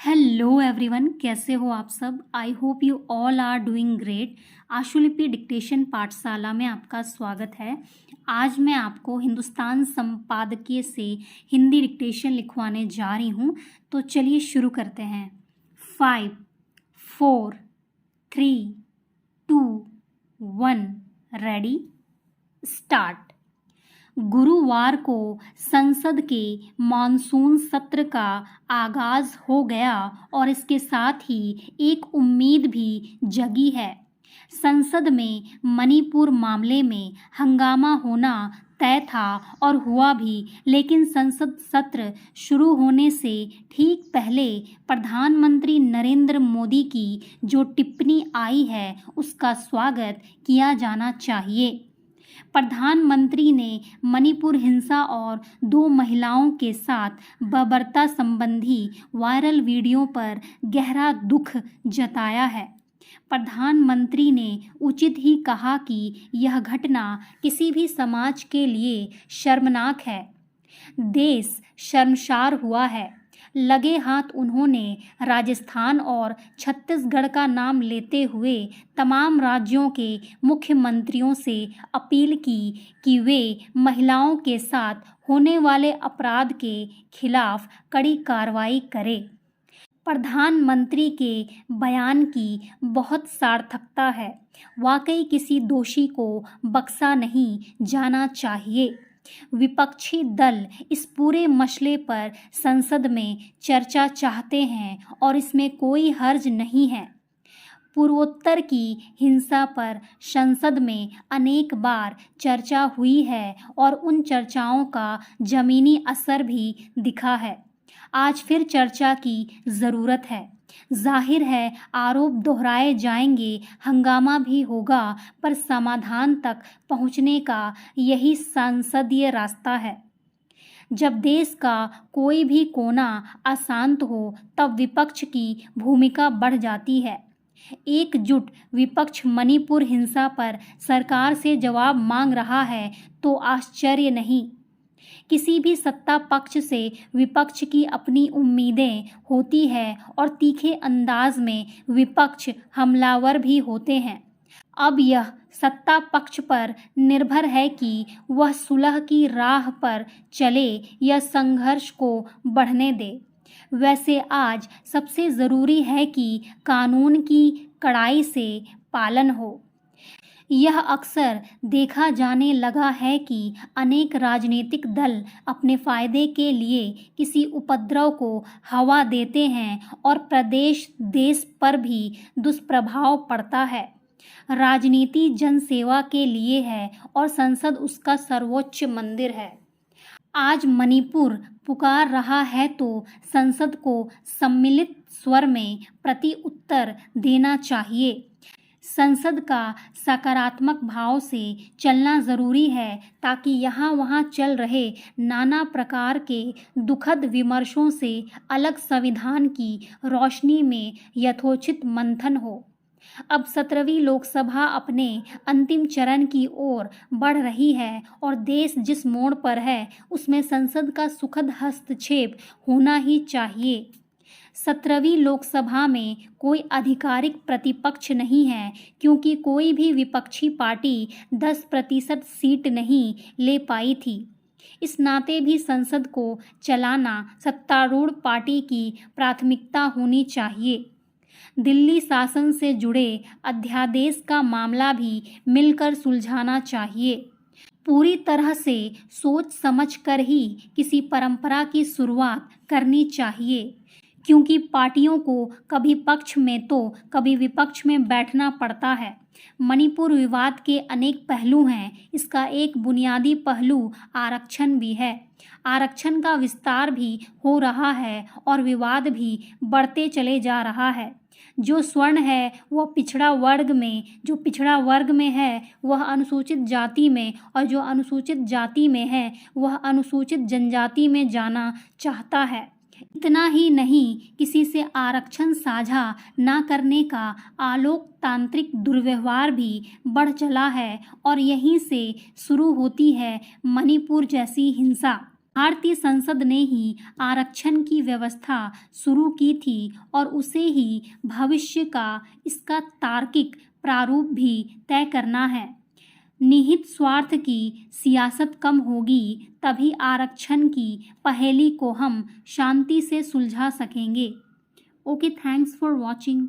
Hello everyone, कैसे हो आप सब। I hope you all are doing great. आशुलिपि डिक्टेशन पाठशाला में आपका स्वागत है। आज मैं आपको हिंदुस्तान संपादकीय से हिंदी डिक्टेशन लिखवाने जा रही हूँ। तो चलिए शुरू करते हैं। 5, 4, 3, 2, 1 रेडी स्टार्ट। गुरुवार को संसद के मॉनसून सत्र का आगाज हो गया और इसके साथ ही एक उम्मीद भी जगी है। संसद में मणिपुर मामले में हंगामा होना तय था और हुआ भी, लेकिन संसद सत्र शुरू होने से ठीक पहले प्रधानमंत्री नरेंद्र मोदी की जो टिप्पणी आई है उसका स्वागत किया जाना चाहिए। प्रधानमंत्री ने मणिपुर हिंसा और 2 महिलाओं के साथ बर्बरता संबंधी वायरल वीडियो पर गहरा दुख जताया है। प्रधानमंत्री ने उचित ही कहा कि यह घटना किसी भी समाज के लिए शर्मनाक है। देश शर्मसार हुआ है। लगे हाथ उन्होंने राजस्थान और छत्तीसगढ़ का नाम लेते हुए तमाम राज्यों के मुख्यमंत्रियों से अपील की कि वे महिलाओं के साथ होने वाले अपराध के खिलाफ कड़ी कार्रवाई करें। प्रधानमंत्री के बयान की बहुत सार्थकता है। वाकई किसी दोषी को बख्शा नहीं जाना चाहिए। विपक्षी दल इस पूरे मसले पर संसद में चर्चा चाहते हैं और इसमें कोई हर्ज नहीं है। पूर्वोत्तर की हिंसा पर संसद में अनेक बार चर्चा हुई है और उन चर्चाओं का जमीनी असर भी दिखा है। आज फिर चर्चा की ज़रूरत है। जाहिर है आरोप दोहराए जाएंगे, हंगामा भी होगा, पर समाधान तक पहुंचने का यही संसदीय रास्ता है। जब देश का कोई भी कोना अशांत हो तब विपक्ष की भूमिका बढ़ जाती है। एकजुट विपक्ष मणिपुर हिंसा पर सरकार से जवाब मांग रहा है तो आश्चर्य नहीं। किसी भी सत्ता पक्ष से विपक्ष की अपनी उम्मीदें होती है और तीखे अंदाज में विपक्ष हमलावर भी होते हैं। अब यह सत्ता पक्ष पर निर्भर है कि वह सुलह की राह पर चले या संघर्ष को बढ़ने दे। वैसे आज सबसे ज़रूरी है कि कानून की कड़ाई से पालन हो। यह अक्सर देखा जाने लगा है कि अनेक राजनीतिक दल अपने फायदे के लिए किसी उपद्रव को हवा देते हैं और प्रदेश देश पर भी दुष्प्रभाव पड़ता है। राजनीति जनसेवा के लिए है और संसद उसका सर्वोच्च मंदिर है। आज मणिपुर पुकार रहा है तो संसद को सम्मिलित स्वर में प्रति उत्तर देना चाहिए। संसद का सकारात्मक भाव से चलना ज़रूरी है ताकि यहाँ वहाँ चल रहे नाना प्रकार के दुखद विमर्शों से अलग संविधान की रोशनी में यथोचित मंथन हो। अब 17वीं लोकसभा अपने अंतिम चरण की ओर बढ़ रही है और देश जिस मोड़ पर है उसमें संसद का सुखद हस्तक्षेप होना ही चाहिए। 17वीं लोकसभा में कोई आधिकारिक प्रतिपक्ष नहीं है क्योंकि कोई भी विपक्षी पार्टी 10% सीट नहीं ले पाई थी। इस नाते भी संसद को चलाना सत्तारूढ़ पार्टी की प्राथमिकता होनी चाहिए। दिल्ली शासन से जुड़े अध्यादेश का मामला भी मिलकर सुलझाना चाहिए। पूरी तरह से सोच समझकर ही किसी परंपरा की शुरुआत करनी चाहिए क्योंकि पार्टियों को कभी पक्ष में तो कभी विपक्ष में बैठना पड़ता है। मणिपुर विवाद के अनेक पहलू हैं। इसका एक बुनियादी पहलू आरक्षण भी है। आरक्षण का विस्तार भी हो रहा है और विवाद भी बढ़ते चले जा रहा है। जो स्वर्ण है वह पिछड़ा वर्ग में, जो पिछड़ा वर्ग में है वह अनुसूचित जाति में, और जो अनुसूचित जाति में है वह अनुसूचित जनजाति में जाना चाहता है। इतना ही नहीं, किसी से आरक्षण साझा न करने का आलोकतांत्रिक दुर्व्यवहार भी बढ़ चला है और यहीं से शुरू होती है मणिपुर जैसी हिंसा। भारतीय संसद ने ही आरक्षण की व्यवस्था शुरू की थी और उसे ही भविष्य का इसका तार्किक प्रारूप भी तय करना है। निहित स्वार्थ की सियासत कम होगी, तभी आरक्षण की पहेली को हम शांति से सुलझा सकेंगे। Okay, thanks for watching.